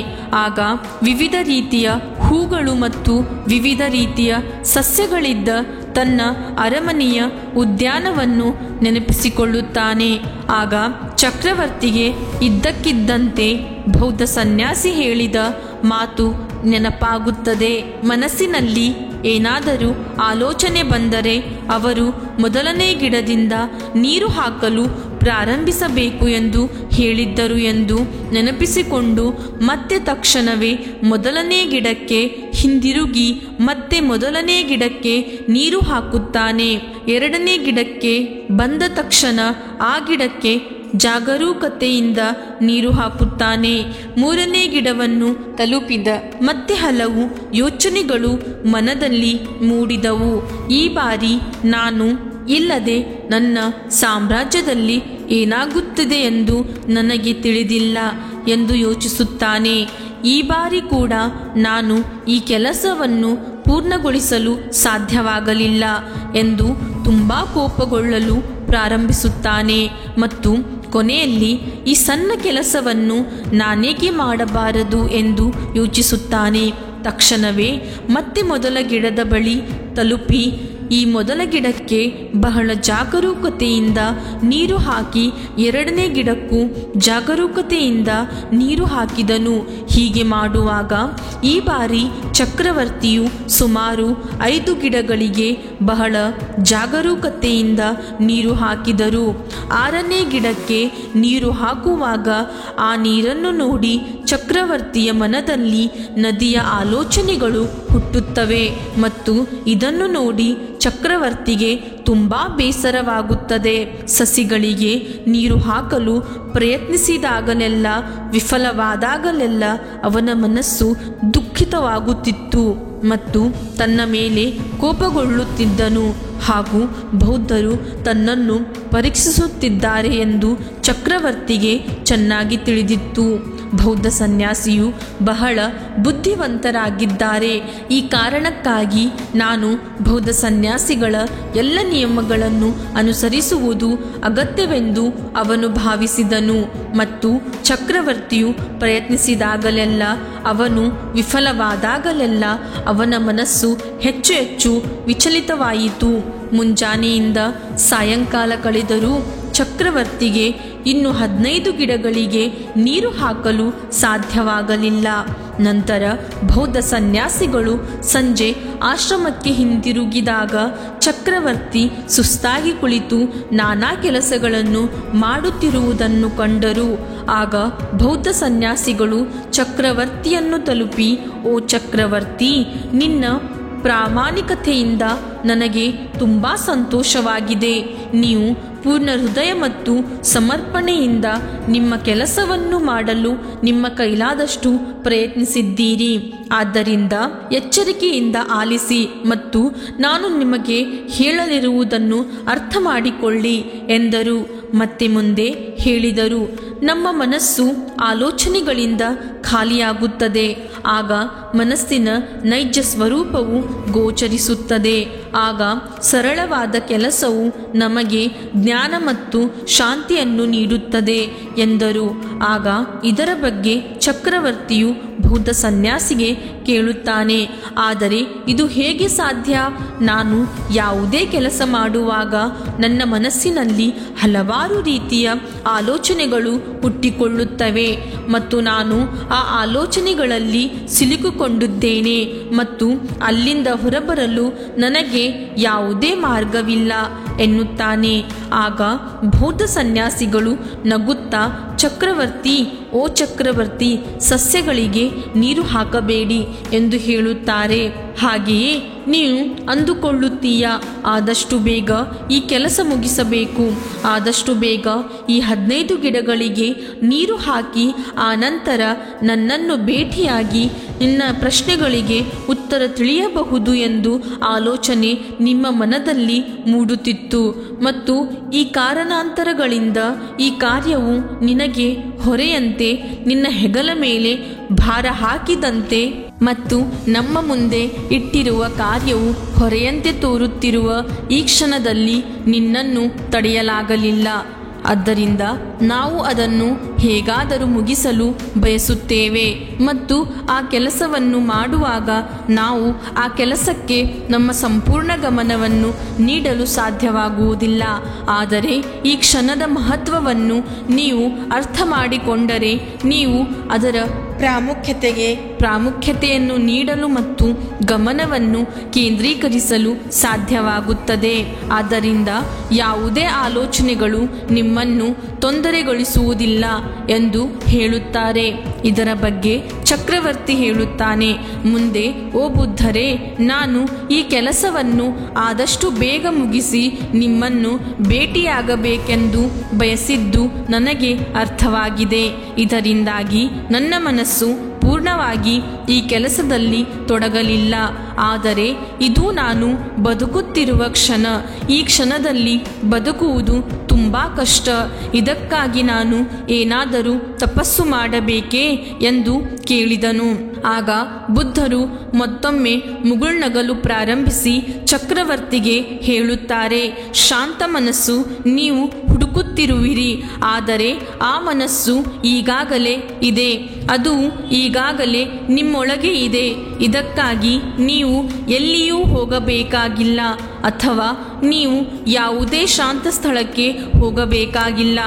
ಆಗ ವಿವಿಧ ರೀತಿಯ ಹೂಗಳು ಮತ್ತು ವಿವಿಧ ರೀತಿಯ ಸಸ್ಯಗಳಿದ್ದ ತನ್ನ ಅರಮನೆಯ ಉದ್ಯಾನವನ್ನು ನೆನಪಿಸಿಕೊಳ್ಳುತ್ತಾನೆ. ಆಗ ಚಕ್ರವರ್ತಿಗೆ ಇದ್ದಕ್ಕಿದ್ದಂತೆ ಬೌದ್ಧ ಸನ್ಯಾಸಿ ಹೇಳಿದ ಮಾತು ನೆನಪಾಗುತ್ತದೆ. ಮನಸ್ಸಿನಲ್ಲಿ ಏನಾದರೂ ಆಲೋಚನೆ ಬಂದರೆ ಅವರು ಮೊದಲನೇ ಗಿಡದಿಂದ ನೀರು ಹಾಕಲು ಪ್ರಾರಂಭಿಸಬೇಕು ಎಂದು ಹೇಳಿದ್ದರು ಎಂದು ನೆನಪಿಸಿಕೊಂಡು ಮತ್ತೆ ತಕ್ಷಣವೇ ಮೊದಲನೇ ಗಿಡಕ್ಕೆ ಹಿಂದಿರುಗಿ ಮತ್ತೆ ಮೊದಲನೇ ಗಿಡಕ್ಕೆ ನೀರು ಹಾಕುತ್ತಾನೆ. ಎರಡನೇ ಗಿಡಕ್ಕೆ ಬಂದ ತಕ್ಷಣ ಆ ಗಿಡಕ್ಕೆ ಜಾಗರೂಕತೆಯಿಂದ ನೀರು ಹಾಕುತ್ತಾನೆ. ಮೂರನೇ ಗಿಡವನ್ನು ತಲುಪಿದ ಮತ್ತೆ ಹಲವು ಯೋಚನೆಗಳು ಮನದಲ್ಲಿ ಮೂಡಿದವು. ಈ ಬಾರಿ ನಾನು ಇಲ್ಲದೆ ನನ್ನ ಸಾಮ್ರಾಜ್ಯದಲ್ಲಿ ಏನಾಗುತ್ತದೆ ಎಂದು ನನಗೆ ತಿಳಿದಿಲ್ಲ ಎಂದು ಯೋಚಿಸುತ್ತಾನೆ. ಈ ಬಾರಿ ಕೂಡ ನಾನು ಈ ಕೆಲಸವನ್ನು ಪೂರ್ಣಗೊಳಿಸಲು ಸಾಧ್ಯವಾಗಲಿಲ್ಲ ಎಂದು ತುಂಬ ಕೋಪಗೊಳ್ಳಲು ಪ್ರಾರಂಭಿಸುತ್ತಾನೆ ಮತ್ತು ಕೊನೆಯಲ್ಲಿ ಈ ಸಣ್ಣ ಕೆಲಸವನ್ನು ನಾನೇಕೆ ಮಾಡಬಾರದು ಎಂದು ಯೋಚಿಸುತ್ತಾನೆ. ತಕ್ಷಣವೇ ಮತ್ತೆ ಮೊದಲ ಗಿಡದ ಬಳಿ ತಲುಪಿ ಈ ಮೊದಲ ಗಿಡಕ್ಕೆ ಬಹಳ ಜಾಗರೂಕತೆಯಿಂದ ನೀರು ಹಾಕಿ ಎರಡನೇ ಗಿಡಕ್ಕೂ ಜಾಗರೂಕತೆಯಿಂದ ನೀರು ಹಾಕಿದನು. ಹೀಗೆ ಮಾಡುವಾಗ ಈ ಬಾರಿ ಚಕ್ರವರ್ತಿಯು ಸುಮಾರು 5 ಗಿಡಗಳಿಗೆ ಬಹಳ ಜಾಗರೂಕತೆಯಿಂದ ನೀರು ಹಾಕಿದರು. 6ನೇ ಗಿಡಕ್ಕೆ ನೀರು ಹಾಕುವಾಗ ಆ ನೀರನ್ನು ನೋಡಿ ಚಕ್ರವರ್ತಿಯ ಮನದಲ್ಲಿ ನದಿಯ ಆಲೋಚನೆಗಳು ಹುಟ್ಟುತ್ತವೆ ಮತ್ತು ಇದನ್ನು ನೋಡಿ ಚಕ್ರವರ್ತಿಗೆ ತುಂಬಾ ಬೇಸರವಾಗುತ್ತದೆ. ಸಸಿಗಳಿಗೆ ನೀರು ಹಾಕಲು ಪ್ರಯತ್ನಿಸಿದಾಗಲೆಲ್ಲ ವಿಫಲವಾದಾಗಲೆಲ್ಲ ಅವನ ಮನಸ್ಸು ದುಃಖಿತವಾಗುತ್ತಿತ್ತು ಮತ್ತು ತನ್ನ ಮೇಲೆ ಕೋಪಗೊಳ್ಳುತ್ತಿದ್ದನು. ಹಾಗೂ ಬೌದ್ಧರು ತನ್ನನ್ನು ಪರೀಕ್ಷಿಸುತ್ತಿದ್ದಾರೆ ಎಂದು ಚಕ್ರವರ್ತಿಗೆ ಚೆನ್ನಾಗಿ ತಿಳಿದಿತ್ತು. ಬೌದ್ಧ ಸನ್ಯಾಸಿಯು ಬಹಳ ಬುದ್ಧಿವಂತರಾಗಿದ್ದಾರೆ. ಈ ಕಾರಣಕ್ಕಾಗಿ ನಾನು ಬೌದ್ಧ ಸನ್ಯಾಸಿಗಳ ಎಲ್ಲ ನಿಯಮಗಳನ್ನು ಅನುಸರಿಸುವುದು ಅಗತ್ಯವೆಂದು ಅವನು ಭಾವಿಸಿದನು ಮತ್ತು ಚಕ್ರವರ್ತಿಯು ಪ್ರಯತ್ನಿಸಿದಾಗಲೆಲ್ಲ ಅವನು ವಿಫಲವಾದಾಗಲೆಲ್ಲ ಅವನ ಮನಸ್ಸು ಹೆಚ್ಚು ಹೆಚ್ಚು ವಿಚಲಿತವಾಯಿತು. ಮುಂಜಾನೆಯಿಂದ ಸಾಯಂಕಾಲ ಕಳೆದರೂ ಚಕ್ರವರ್ತಿಗೆ ಇನ್ನು 15 ಗಿಡಗಳಿಗೆ ನೀರು ಹಾಕಲು ಸಾಧ್ಯವಾಗಲಿಲ್ಲ. ನಂತರ ಬೌದ್ಧ ಸನ್ಯಾಸಿಗಳು ಸಂಜೆ ಆಶ್ರಮಕ್ಕೆ ಹಿಂದಿರುಗಿದಾಗ ಚಕ್ರವರ್ತಿ ಸುಸ್ತಾಗಿ ಕುಳಿತು ನಾನಾ ಕೆಲಸಗಳನ್ನು ಮಾಡುತ್ತಿರುವುದನ್ನು ಕಂಡರು. ಆಗ ಬೌದ್ಧ ಸನ್ಯಾಸಿಗಳು ಚಕ್ರವರ್ತಿಯನ್ನು ತಲುಪಿ, ಓ ಚಕ್ರವರ್ತಿ, ನಿನ್ನ ಪ್ರಾಮಾಣಿಕತೆಯಿಂದ ನನಗೆ ತುಂಬ ಸಂತೋಷವಾಗಿದೆ. ನೀವು ಪೂರ್ಣ ಹೃದಯ ಮತ್ತು ಸಮರ್ಪಣೆಯಿಂದ ನಿಮ್ಮ ಕೆಲಸವನ್ನು ಮಾಡಲು ನಿಮ್ಮ ಕೈಲಾದಷ್ಟು ಪ್ರಯತ್ನಿಸಿದ್ದೀರಿ. ಆದ್ದರಿಂದ ಎಚ್ಚರಿಕೆಯಿಂದ ಆಲಿಸಿ ಮತ್ತು ನಾನು ನಿಮಗೆ ಹೇಳಲಿರುವುದನ್ನು ಅರ್ಥ ಮಾಡಿಕೊಳ್ಳಿ ಎಂದರು. ಮತ್ತೆ ಮುಂದೆ ಹೇಳಿದರು, ನಮ್ಮ ಮನಸ್ಸು ಆಲೋಚನೆಗಳಿಂದ ಖಾಲಿಯಾಗುತ್ತದೆ. ಆಗ ಮನಸ್ಸಿನ ನೈಜ ಸ್ವರೂಪವು ಗೋಚರಿಸುತ್ತದೆ. ಆಗ ಸರಳವಾದ ಕೆಲಸವು ನಮಗೆ ಜ್ಞಾನ ಮತ್ತು ಶಾಂತಿಯನ್ನು ನೀಡುತ್ತದೆ ಎಂದರು. ಆಗ ಇದರ ಬಗ್ಗೆ ಚಕ್ರವರ್ತಿಯು ಬೌದ್ಧ ಸನ್ಯಾಸಿಗೆ ಕೇಳುತ್ತಾನೆ, ಆದರೆ ಇದು ಹೇಗೆ ಸಾಧ್ಯ? ನಾನು ಯಾವುದೇ ಕೆಲಸ ಮಾಡುವಾಗ ನನ್ನ ಮನಸ್ಸಿನಲ್ಲಿ ಹಲವಾರು ರೀತಿಯ ಆಲೋಚನೆಗಳು ಹುಟ್ಟಿಕೊಳ್ಳುತ್ತವೆ ಮತ್ತು ನಾನು ಆ ಆಲೋಚನೆಗಳಲ್ಲಿ ಸಿಲುಕಿಕೊಂಡಿದ್ದೇನೆ ಮತ್ತು ಅಲ್ಲಿಂದ ಹೊರಬರಲು ನನಗೆ ಯಾವುದೇ ಮಾರ್ಗವಿಲ್ಲ ಎನ್ನುತ್ತಾನೆ. ಆಗ ಬೌದ್ಧ ಸನ್ಯಾಸಿಗಳು ನಗುತ್ತಾ, ಚಕ್ರವರ್ತಿ, ಓ ಚಕ್ರವರ್ತಿ, ಸಸ್ಯಗಳಿಗೆ ನೀರು ಹಾಕಬೇಡಿ ಎಂದು ಹೇಳುತ್ತಾರೆ. ಹಾಗೆಯೇ ನೀನು ಅಂದುಕೊಳ್ಳುತ್ತೀಯಾ, ಆದಷ್ಟು ಬೇಗ ಈ ಕೆಲಸ ಮುಗಿಸಬೇಕು, ಆದಷ್ಟು ಬೇಗ ಈ 15 ಗಿಡಗಳಿಗೆ ನೀರು ಹಾಕಿ ಆನಂತರ ನನ್ನನ್ನು ಭೇಟಿಯಾಗಿ ನಿನ್ನ ಪ್ರಶ್ನೆಗಳಿಗೆ ಉತ್ತರ ತಿಳಿಯಬಹುದು ಎಂದು ಆಲೋಚನೆ ನಿಮ್ಮ ಮನದಲ್ಲಿ ಮೂಡುತ್ತಿತ್ತು ಮತ್ತು ಈ ಕಾರಣಾಂತರಗಳಿಂದ ಈ ಕಾರ್ಯವು ನಿನಗೆ ಹೊರೆಯಂತೆ, ನಿನ್ನ ಹೆಗಲ ಮೇಲೆ ಭಾರ ಹಾಕಿದಂತೆ ಮತ್ತು ನಮ್ಮ ಮುಂದೆ ಇಟ್ಟಿರುವ ಕಾರ್ಯವು ಹೊರೆಯಂತೆ ತೋರುತ್ತಿರುವ ಈ ಕ್ಷಣದಲ್ಲಿ ನಿನ್ನನ್ನು ತಡೆಯಲಾಗಲಿಲ್ಲ. ಆದ್ದರಿಂದ ನಾವು ಅದನ್ನು ಹೇಗಾದರೂ ಮುಗಿಸಲು ಬಯಸುತ್ತೇವೆ ಮತ್ತು ಆ ಕೆಲಸವನ್ನು ಮಾಡುವಾಗ ನಾವು ಆ ಕೆಲಸಕ್ಕೆ ನಮ್ಮ ಸಂಪೂರ್ಣ ಗಮನವನ್ನು ನೀಡಲು ಸಾಧ್ಯವಾಗುವುದಿಲ್ಲ. ಆದರೆ ಈ ಕ್ಷಣದ ಮಹತ್ವವನ್ನು ನೀವು ಅರ್ಥ ಮಾಡಿಕೊಂಡರೆ ನೀವು ಅದರ ಪ್ರಾಮುಖ್ಯತೆಯನ್ನು ನೀಡಲು ಮತ್ತು ಗಮನವನ್ನು ಕೇಂದ್ರೀಕರಿಸಲು ಸಾಧ್ಯವಾಗುತ್ತದೆ. ಆದ್ದರಿಂದ ಯಾವುದೇ ಆಲೋಚನೆಗಳು ನಿಮ್ಮನ್ನು ತೊಂದರೆಗೊಳಿಸುವುದಿಲ್ಲ ಎಂದು ಹೇಳುತ್ತಾರೆ. ಇದರ ಬಗ್ಗೆ ಚಕ್ರವರ್ತಿ ಹೇಳುತ್ತಾನೆ, ಮುಂದೆ, ಓ ಬುದ್ಧರೇ, ನಾನು ಈ ಕೆಲಸವನ್ನು ಆದಷ್ಟು ಬೇಗ ಮುಗಿಸಿ ನಿಮ್ಮನ್ನು ಭೇಟಿಯಾಗಬೇಕೆಂದು ಬಯಸಿದ್ದು ನನಗೆ ಅರ್ಥವಾಗಿದೆ. ಇದರಿಂದಾಗಿ ನನ್ನ ಮನಸ್ಸು ಪೂರ್ಣವಾಗಿ ಈ ಕೆಲಸದಲ್ಲಿ ತೊಡಗಲಿಲ್ಲ. ಆದರೆ ಇದು ನಾನು ಬದುಕುತ್ತಿರುವ ಕ್ಷಣ. ಈ ಕ್ಷಣದಲ್ಲಿ ಬದುಕುವುದು ತುಂಬ ಕಷ್ಟ. ಇದಕ್ಕಾಗಿ ನಾನು ಏನಾದರೂ ತಪಸ್ಸು ಮಾಡಬೇಕೇ ಎಂದು ಕೇಳಿದನು. ಆಗ ಬುದ್ಧರು ಮತ್ತೊಮ್ಮೆ ಮುಗುಳ್ನಗಲು ಪ್ರಾರಂಭಿಸಿ ಚಕ್ರವರ್ತಿಗೆ ಹೇಳುತ್ತಾರೆ, ಶಾಂತ ಮನಸ್ಸು ನೀವು ಹುಡುಕುತ್ತಿರುವಿರಿ, ಆದರೆ ಆ ಮನಸ್ಸು ಈಗಾಗಲೇ ಇದೆ, ಅದು ಈಗಾಗಲೇ ನಿಮ್ಮೊಳಗೆ ಇದೆ. ಇದಕ್ಕಾಗಿ ನೀವು ಎಲ್ಲಿಯೂ ಹೋಗಬೇಕಾಗಿಲ್ಲ. ಅಥವಾ ನೀವು ಯಾವುದೇ ಶಾಂತ ಸ್ಥಳಕ್ಕೆ ಹೋಗಬೇಕಾಗಿಲ್ಲ.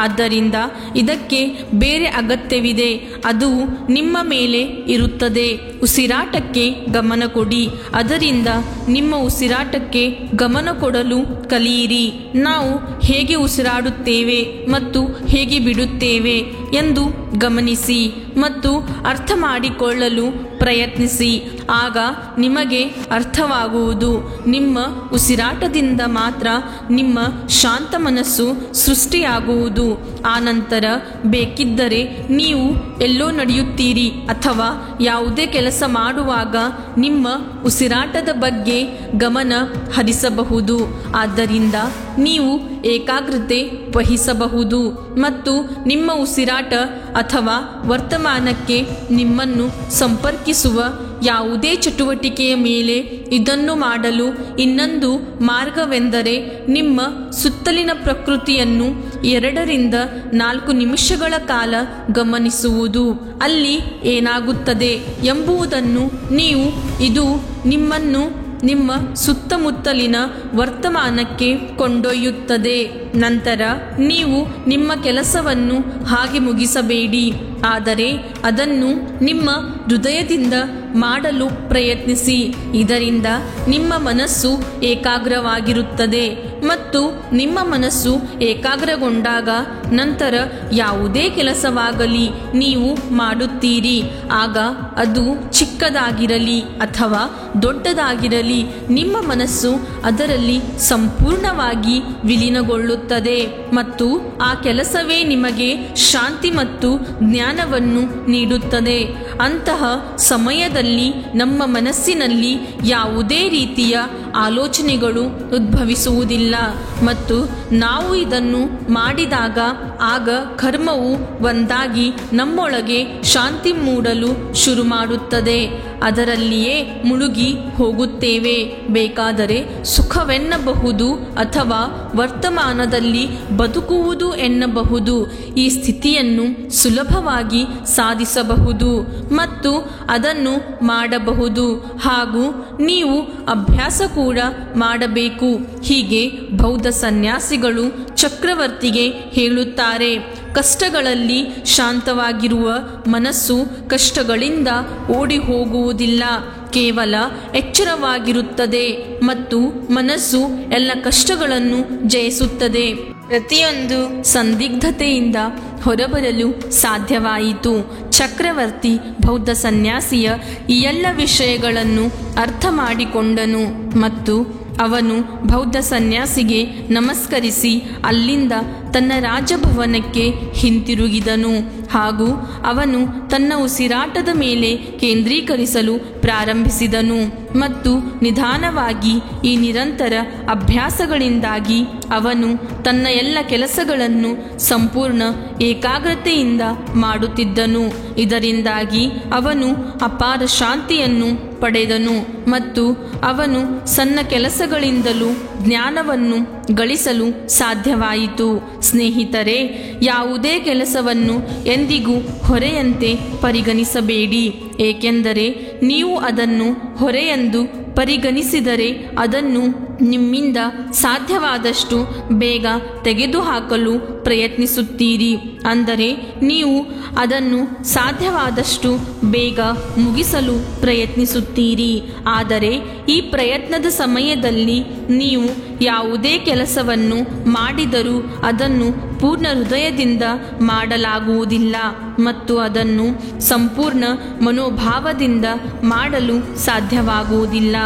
ಆದ್ದರಿಂದ ಇದಕ್ಕೆ ಬೇರೆ ಅಗತ್ಯವಿದೆ, ಅದು ನಿಮ್ಮ ಮೇಲೆ ಇರುತ್ತದೆ. ಉಸಿರಾಟಕ್ಕೆ ಗಮನ ಕೊಡಿ. ಅದರಿಂದ ನಿಮ್ಮ ಉಸಿರಾಟಕ್ಕೆ ಗಮನ ಕೊಡಲು ಕಲಿಯಿರಿ. ನಾವು ಹೇಗೆ ಉಸಿರಾಡುತ್ತೇವೆ ಮತ್ತು ಹೇಗೆ ಬಿಡುತ್ತೇವೆ ಎಂದು ಗಮನಿಸಿ ಮತ್ತು ಅರ್ಥ ಮಾಡಿಕೊಳ್ಳಲು ಪ್ರಯತ್ನಿಸಿ. ಆಗ ನಿಮಗೆ ಅರ್ಥವಾಗುವುದು. ನಿಮ್ಮ ಉಸಿರಾಟದಿಂದ ಮಾತ್ರ ನಿಮ್ಮ ಶಾಂತ ಮನಸ್ಸು ಸೃಷ್ಟಿಯಾಗುವುದು. ಆನಂತರ ಬೇಕಿದ್ದರೆ ನೀವು ಎಲ್ಲೋ ನಡೆಯುತ್ತೀರಿ ಅಥವಾ ಯಾವುದೇ ಕೆಲಸ ಮಾಡುವಾಗ ನಿಮ್ಮ ಉಸಿರಾಟದ ಬಗ್ಗೆ ಗಮನ ಹರಿಸಬಹುದು. ಆದ್ದರಿಂದ ನೀವು ಏಕಾಗ್ರತೆ ವಹಿಸಬಹುದು ಮತ್ತು ನಿಮ್ಮ ಉಸಿರಾಟ ಅಥವಾ ವರ್ತಮಾನಕ್ಕೆ ನಿಮ್ಮನ್ನು ಸಂಪರ್ಕಿಸುವ ಯಾವುದೇ ಚಟುವಟಿಕೆಯ ಮೇಲೆ ಇದನ್ನು ಮಾಡಲು ಇನ್ನೊಂದು ಮಾರ್ಗವೆಂದರೆ ನಿಮ್ಮ ಸುತ್ತಲಿನ ಪ್ರಕೃತಿಯನ್ನು 2-4 ನಿಮಿಷಗಳ ಕಾಲ ಗಮನಿಸುವುದು. ಅಲ್ಲಿ ಏನಾಗುತ್ತದೆ ಎಂಬುದನ್ನು ಇದು ನಿಮ್ಮನ್ನು ನಿಮ್ಮ ಸುತ್ತಮುತ್ತಲಿನ ವರ್ತಮಾನಕ್ಕೆ ಕೊಂಡೊಯ್ಯುತ್ತದೆ. ನಂತರ ನೀವು ನಿಮ್ಮ ಕೆಲಸವನ್ನು ಹಾಗೆ ಮುಗಿಸಬೇಡಿ, ಆದರೆ ಅದನ್ನು ನಿಮ್ಮ ಹೃದಯದಿಂದ ಮಾಡಲು ಪ್ರಯತ್ನಿಸಿ. ಇದರಿಂದ ನಿಮ್ಮ ಮನಸ್ಸು ಏಕಾಗ್ರವಾಗಿರುತ್ತದೆ ಮತ್ತು ನಿಮ್ಮ ಮನಸ್ಸು ಏಕಾಗ್ರಗೊಂಡಾಗ ನಂತರ ಯಾವುದೇ ಕೆಲಸವಾಗಲಿ ನೀವು ಮಾಡುತ್ತೀರಿ, ಆಗ ಅದು ಚಿಕ್ಕದಾಗಿರಲಿ ಅಥವಾ ದೊಡ್ಡದಾಗಿರಲಿ, ನಿಮ್ಮ ಮನಸ್ಸು ಅದರಲ್ಲಿ ಸಂಪೂರ್ಣವಾಗಿ ವಿಲೀನಗೊಳ್ಳುತ್ತದೆ ಮತ್ತು ಆ ಕೆಲಸವೇ ನಿಮಗೆ ಶಾಂತಿ ಮತ್ತು ಜ್ಞಾನವನ್ನು ನೀಡುತ್ತದೆ. ಅಂತಹ ಸಮಯದಲ್ಲಿ ನಮ್ಮ ಮನಸ್ಸಿನಲ್ಲಿ ಯಾವುದೇ ರೀತಿಯ ಆಲೋಚನೆಗಳು ಉದ್ಭವಿಸುವುದಿಲ್ಲ ಮತ್ತು ನಾವು ಇದನ್ನು ಮಾಡಿದಾಗ ಆಗ ಕರ್ಮವು ಒಂದಾಗಿ ನಮ್ಮೊಳಗೆ ಶಾಂತಿ ಮೂಡಲು ಶುರು ಮಾಡುತ್ತದೆ. ಅದರಲ್ಲಿಯೇ ಮುಳುಗಿ ಹೋಗುತ್ತೇವೆ. ಬೇಕಾದರೆ ಸುಖವೆನ್ನಬಹುದು ಅಥವಾ ವರ್ತಮಾನದಲ್ಲಿ ಬದುಕುವುದು ಎನ್ನಬಹುದು. ಈ ಸ್ಥಿತಿಯನ್ನು ಸುಲಭವಾಗಿ ಸಾಧಿಸಬಹುದು ಮತ್ತು ಅದನ್ನು ಮಾಡಬಹುದು ಹಾಗೂ ನೀವು ಅಭ್ಯಾಸ ಕೂಡ ಮಾಡಬೇಕು. ಹೀಗೆ ಬೌದ್ಧ ಸನ್ಯಾಸಿಗಳು ಚಕ್ರವರ್ತಿಗೆ ಹೇಳುತ್ತಾರೆ, ಕಷ್ಟಗಳಲ್ಲಿ ಶಾಂತವಾಗಿರುವ ಮನಸ್ಸು ಕಷ್ಟಗಳಿಂದ ಓಡಿ ಹೋಗುವುದಿಲ್ಲ, ಕೇವಲ ಎಚ್ಚರವಾಗಿರುತ್ತದೆ ಮತ್ತು ಮನಸ್ಸು ಎಲ್ಲ ಕಷ್ಟಗಳನ್ನು ಜಯಿಸುತ್ತದೆ. ಪ್ರತಿಯೊಂದು ಸಂದಿಗ್ಧತೆಯಿಂದ ಹೊರಬರಲು ಸಾಧ್ಯವಾಯಿತು. ಚಕ್ರವರ್ತಿ ಬೌದ್ಧ ಸನ್ಯಾಸಿಯ ಈ ಎಲ್ಲ ವಿಷಯಗಳನ್ನು ಅರ್ಥ ಮಾಡಿಕೊಂಡನು ಮತ್ತು ಅವನು ಬೌದ್ಧ ಸನ್ಯಾಸಿಗೆ ನಮಸ್ಕರಿಸಿ ಅಲ್ಲಿಂದ ತನ್ನ ರಾಜಭವನಕ್ಕೆ ಹಿಂತಿರುಗಿದನು ಹಾಗೂ ಅವನು ತನ್ನ ಉಸಿರಾಟದ ಮೇಲೆ ಕೇಂದ್ರೀಕರಿಸಲು ಪ್ರಾರಂಭಿಸಿದನು ಮತ್ತು ನಿಧಾನವಾಗಿ ಈ ನಿರಂತರ ಅಭ್ಯಾಸಗಳಿಂದಾಗಿ ಅವನು ತನ್ನ ಎಲ್ಲ ಕೆಲಸಗಳನ್ನು ಸಂಪೂರ್ಣ ಏಕಾಗ್ರತೆಯಿಂದ ಮಾಡುತ್ತಿದ್ದನು. ಇದರಿಂದಾಗಿ ಅವನು ಅಪಾರ ಶಾಂತಿಯನ್ನು ಪಡೆದನು ಮತ್ತು ಅವನು ಸಣ್ಣ ಕೆಲಸಗಳಿಂದಲೂ ಜ್ಞಾನವನ್ನು ಗಳಿಸಲು ಸಾಧ್ಯವಾಯಿತು. ಸ್ನೇಹಿತರೆ, ಯಾವುದೇ ಕೆಲಸವನ್ನು ಎಂದಿಗೂ ಹೊರೆಯಂತೆ ಪರಿಗಣಿಸಬೇಡಿ, ಏಕೆಂದರೆ ನೀವು ಅದನ್ನು ಹೊರೆಯೆಂದು ಪರಿಗಣಿಸಿದರೆ ಅದನ್ನು ನಿಮ್ಮಿಂದ ಸಾಧ್ಯವಾದಷ್ಟು ಬೇಗ ತೆಗೆದುಹಾಕಲು ಪ್ರಯತ್ನಿಸುತ್ತೀರಿ. ಅಂದರೆ ನೀವು ಅದನ್ನು ಸಾಧ್ಯವಾದಷ್ಟು ಬೇಗ ಮುಗಿಸಲು ಪ್ರಯತ್ನಿಸುತ್ತೀರಿ. ಆದರೆ ಈ ಪ್ರಯತ್ನದ ಸಮಯದಲ್ಲಿ ನೀವು ಯಾವುದೇ ಕೆಲಸವನ್ನು ಮಾಡಿದರೂ ಅದನ್ನು ಪೂರ್ಣ ಹೃದಯದಿಂದ ಮಾಡಲಾಗುವುದಿಲ್ಲ ಮತ್ತು ಅದನ್ನು ಸಂಪೂರ್ಣ ಮನೋಭಾವದಿಂದ ಮಾಡಲು ಸಾಧ್ಯವಾಗುವುದಿಲ್ಲ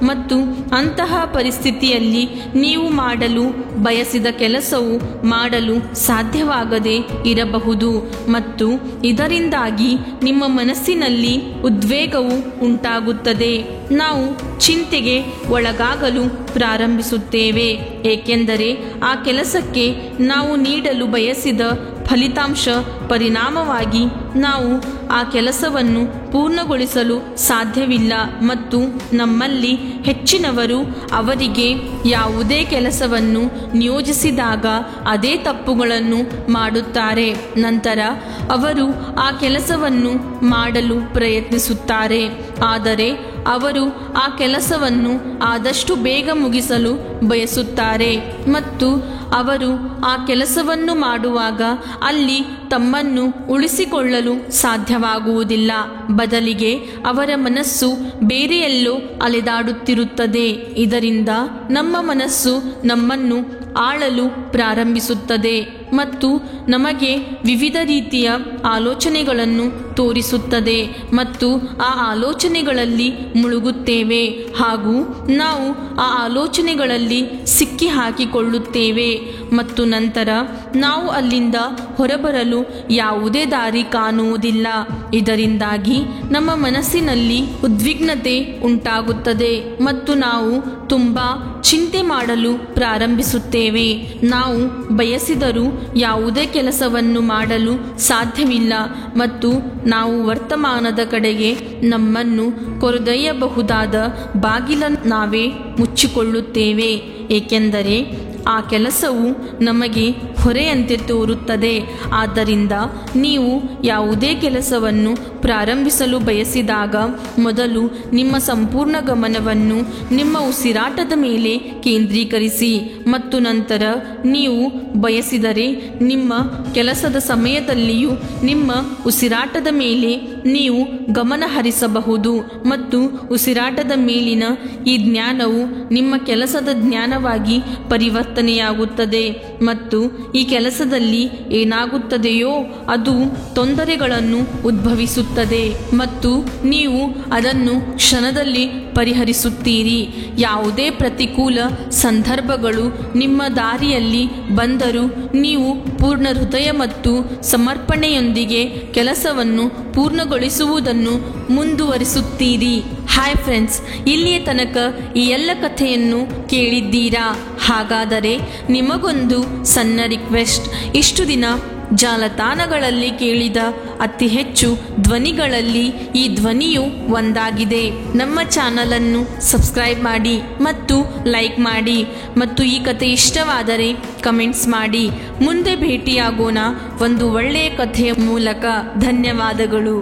ಮತ್ತು ಅಂತಹ ಪರಿಸ್ಥಿತಿಯಲ್ಲಿ ನೀವು ಮಾಡಲು ಬಯಸಿದ ಕೆಲಸವು ಮಾಡಲು ಸಾಧ್ಯವಾಗದೇ ಇರಬಹುದು ಮತ್ತು ಇದರಿಂದಾಗಿ ನಿಮ್ಮ ಮನಸ್ಸಿನಲ್ಲಿ ಉದ್ವೇಗವು ಉಂಟಾಗುತ್ತದೆ. ನಾವು ಚಿಂತೆಗೆ ಒಳಗಾಗಲು ಪ್ರಾರಂಭಿಸುತ್ತೇವೆ, ಏಕೆಂದರೆ ಆ ಕೆಲಸಕ್ಕೆ ನಾವು ನೀಡಲು ಬಯಸಿದ ಫಲಿತಾಂಶ ಪರಿಣಾಮವಾಗಿ ನಾವು ಆ ಕೆಲಸವನ್ನು ಪೂರ್ಣಗೊಳಿಸಲು ಸಾಧ್ಯವಿಲ್ಲ ಮತ್ತು ನಮ್ಮಲ್ಲಿ ಹೆಚ್ಚಿನವರು ಅವರಿಗೆ ಯಾವುದೇ ಕೆಲಸವನ್ನು ನಿಯೋಜಿಸಿದಾಗ ಅದೇ ತಪ್ಪುಗಳನ್ನು ಮಾಡುತ್ತಾರೆ. ನಂತರ ಅವರು ಆ ಕೆಲಸವನ್ನು ಮಾಡಲು ಪ್ರಯತ್ನಿಸುತ್ತಾರೆ, ಆದರೆ ಅವರು ಆ ಕೆಲಸವನ್ನು ಆದಷ್ಟು ಬೇಗ ಮುಗಿಸಲು ಬಯಸುತ್ತಾರೆ ಮತ್ತು ಅವರು ಆ ಕೆಲಸವನ್ನು ಮಾಡುವಾಗ ಅಲ್ಲಿ ತಮ್ಮನ್ನು ಉಳಿಸಿಕೊಳ್ಳಲು ಸಾಧ್ಯವಾಗುವುದಿಲ್ಲ. ಬದಲಿಗೆ ಅವರ ಮನಸ್ಸು ಬೇರೆಯೆಲ್ಲೋ ಅಲೆದಾಡುತ್ತಿರುತ್ತದೆ. ಇದರಿಂದ ನಮ್ಮ ಮನಸ್ಸು ನಮ್ಮನ್ನು ಆಳಲು ಪ್ರಾರಂಭಿಸುತ್ತದೆ ಮತ್ತು ನಮಗೆ ವಿವಿಧ ರೀತಿಯ ಆಲೋಚನೆಗಳನ್ನು ತೋರಿಸುತ್ತದೆ ಮತ್ತು ಆ ಆಲೋಚನೆಗಳಲ್ಲಿ ಮುಳುಗುತ್ತೇವೆ ಹಾಗೂ ನಾವು ಆ ಆಲೋಚನೆಗಳಲ್ಲಿ ಸಿಕ್ಕಿ ಹಾಕಿಕೊಳ್ಳುತ್ತೇವೆ ಮತ್ತು ನಂತರ ನಾವು ಅಲ್ಲಿಂದ ಹೊರಬರಲು ಯಾವುದೇ ದಾರಿ ಕಾಣುವುದಿಲ್ಲ. ಇದರಿಂದಾಗಿ ನಮ್ಮ ಮನಸ್ಸಿನಲ್ಲಿ ಉದ್ವಿಗ್ನತೆ ಉಂಟಾಗುತ್ತದೆ ಮತ್ತು ನಾವು ತುಂಬ ಚಿಂತೆ ಮಾಡಲು ಪ್ರಾರಂಭಿಸುತ್ತೇವೆ. ನಾವು ಬಯಸಿದರೂ ಯಾವುದೇ ಕೆಲಸವನ್ನು ಮಾಡಲು ಸಾಧ್ಯವಿಲ್ಲ ಮತ್ತು ನಾವು ವರ್ತಮಾನದ ಕಡೆಗೆ ನಮ್ಮನ್ನು ಕೊಂಡೊಯ್ಯಬಹುದಾದ ಬಾಗಿಲನ್ನು ನಾವೇ ಮುಚ್ಚಿಕೊಳ್ಳುತ್ತೇವೆ, ಏಕೆಂದರೆ ಆ ಕೆಲಸವು ನಮಗೆ ಹೊರೆಯಂತೆ ತೋರುತ್ತದೆ. ಆದ್ದರಿಂದ ನೀವು ಯಾವುದೇ ಕೆಲಸವನ್ನು ಪ್ರಾರಂಭಿಸಲು ಬಯಸಿದಾಗ ಮೊದಲು ನಿಮ್ಮ ಸಂಪೂರ್ಣ ಗಮನವನ್ನು ನಿಮ್ಮ ಉಸಿರಾಟದ ಮೇಲೆ ಕೇಂದ್ರೀಕರಿಸಿ ಮತ್ತು ನಂತರ ನೀವು ಬಯಸಿದರೆ ನಿಮ್ಮ ಕೆಲಸದ ಸಮಯದಲ್ಲಿಯೂ ನಿಮ್ಮ ಉಸಿರಾಟದ ಮೇಲೆ ನೀವು ಗಮನ ಹರಿಸಬಹುದು ಮತ್ತು ಉಸಿರಾಟದ ಮೇಲಿನ ಈ ಜ್ಞಾನವು ನಿಮ್ಮ ಕೆಲಸದ ಜ್ಞಾನವಾಗಿ ಪರಿವರ್ತನೆಯಾಗುತ್ತದೆ ಮತ್ತು ಈ ಕೆಲಸದಲ್ಲಿ ಏನಾಗುತ್ತದೆಯೋ ಅದು ತೊಂದರೆಗಳನ್ನು ಉದ್ಭವಿಸುತ್ತದೆ ಮತ್ತು ನೀವು ಅದನ್ನು ಕ್ಷಣದಲ್ಲಿ ಪರಿಹರಿಸುತ್ತೀರಿ. ಯಾವುದೇ ಪ್ರತಿಕೂಲ ಸಂದರ್ಭಗಳು ನಿಮ್ಮ ದಾರಿಯಲ್ಲಿ ಬಂದರೂ ನೀವು ಪೂರ್ಣ ಹೃದಯ ಮತ್ತು ಸಮರ್ಪಣೆಯೊಂದಿಗೆ ಕೆಲಸವನ್ನು ಪೂರ್ಣಗೊಳಿಸುವುದನ್ನು ಮುಂದುವರಿಸುತ್ತೀರಿ. ಹಾಯ್ ಫ್ರೆಂಡ್ಸ್, ಇಲ್ಲಿಯ ತನಕ ಈ ಎಲ್ಲ ಕಥೆಯನ್ನು ಕೇಳಿದ್ದೀರಾ? ಹಾಗಾದರೆ ನಿಮಗೊಂದು ಸಣ್ಣ ರಿಕ್ವೆಸ್ಟ್. ಇಷ್ಟು ದಿನ ಜಾಲತಾಣಗಳಲ್ಲಿ ಕೇಳಿದ ಅತಿ ಹೆಚ್ಚು ಧ್ವನಿಗಳಲ್ಲಿ ಈ ಧ್ವನಿಯು ಒಂದಾಗಿದೆ. ನಮ್ಮ ಚಾನಲನ್ನು ಸಬ್ಸ್ಕ್ರೈಬ್ ಮಾಡಿ ಮತ್ತು ಲೈಕ್ ಮಾಡಿ ಮತ್ತು ಈ ಕಥೆ ಇಷ್ಟವಾದರೆ ಕಮೆಂಟ್ಸ್ ಮಾಡಿ. ಮುಂದೆ ಭೇಟಿಯಾಗೋಣ ಒಂದು ಒಳ್ಳೆಯ ಕಥೆಯ ಮೂಲಕ. ಧನ್ಯವಾದಗಳು.